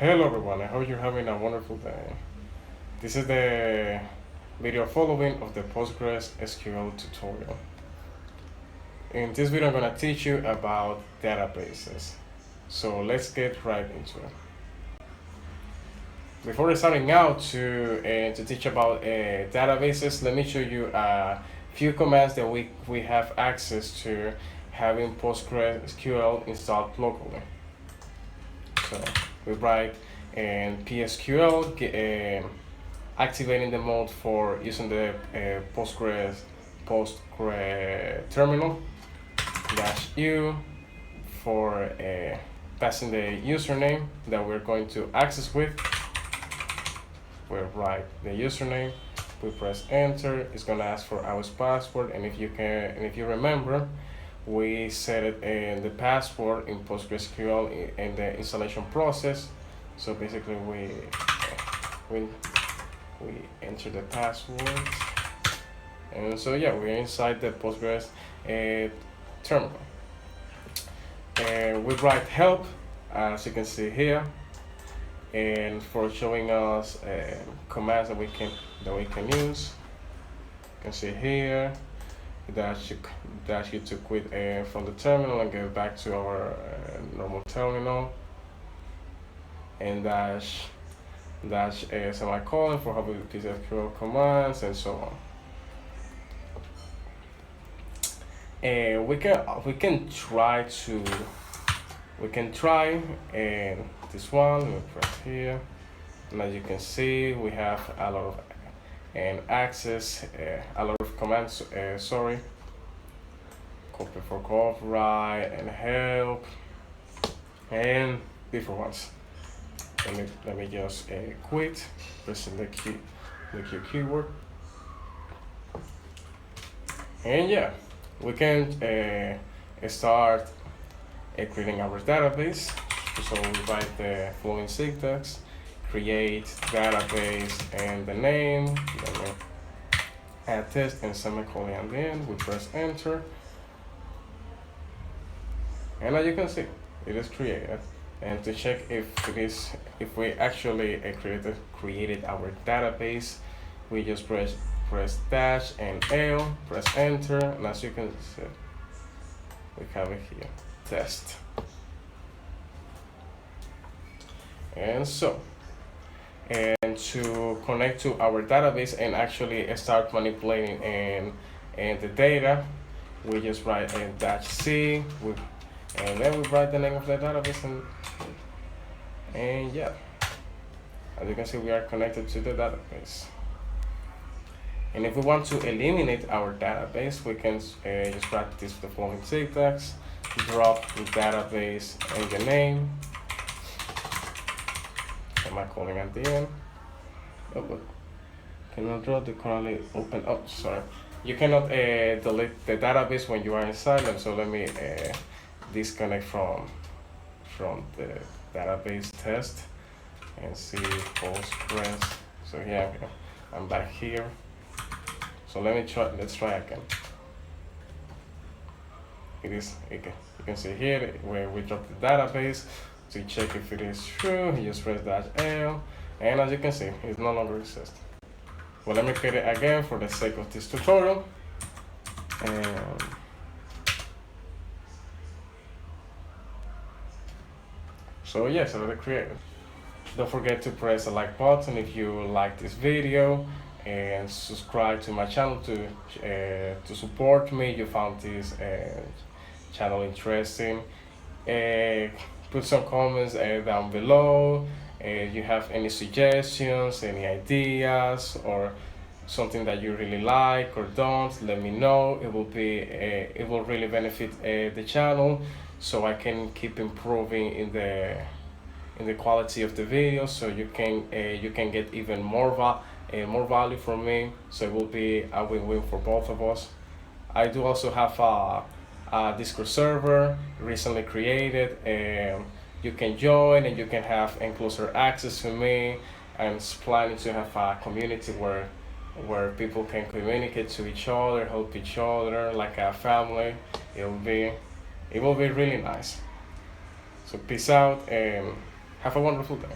Hello everyone, I hope you're having a wonderful day. This is the video following of the PostgreSQL tutorial. In this video I'm going to teach you about databases. So let's get right into it. Before starting out to teach about databases, let me show you a few commands that we have access to having PostgreSQL installed locally. So we write and PSQL activating the mode for using the Postgres terminal -u for passing the username that we're going to access with. We write the username, we press enter. It's gonna ask for our password, and if you remember, we set it in the password in PostgreSQL in the installation process. So basically we enter the password, and so yeah, we're inside the Postgres terminal. And we write help, as you can see here, and for showing us commands that we can use. You can see here that you to quit from the terminal and go back to our normal terminal, and dash semicolon for how we PSQL commands, and so on. And we can try and this one. We press here, and as you can see, we have a lot of access, a lot of commands. Copy for copyright and help and different ones. Let me just quit, pressing the keyword, and yeah, we can start creating our database. So we write the following syntax: create database and the name, then we add test and semicolon at the end. We press enter, and as you can see, it is created. And to check if we actually created our database, we just press dash and L, press enter, and as you can see, we have it here, test. And so, and to connect to our database and actually start manipulating and the data, we just write a -c, and then we write the name of the database, and yeah, as you can see, we are connected to the database. And if we want to eliminate our database, we can just write the following syntax: drop the database and the name, semicolon at the end. Oh, but cannot draw the currently open. Oh, sorry. You cannot delete the database when you are inside them. So let me disconnect from the database test and see Postgres. So here I'm back here. So let's try again. You can see here where we drop the database. To check if it is true, you just press -L, and as you can see, it no longer exists. Well, let me create it again for the sake of this tutorial. And so yes, I already created. Don't forget to press the like button if you like this video, and subscribe to my channel to support me. You found this channel interesting. Put some comments down below. You have any suggestions, any ideas, or something that you really like or don't, let me know. It will really benefit the channel, so I can keep improving in the quality of the videos, so you can get even more value from me. So it will be a win-win for both of us. I do also have a Discord server recently created, and you can join and you can have closer access to me. I'm planning to have a community where people can communicate to each other, help each other like a family. It will be really nice. So peace out, and Have a wonderful day.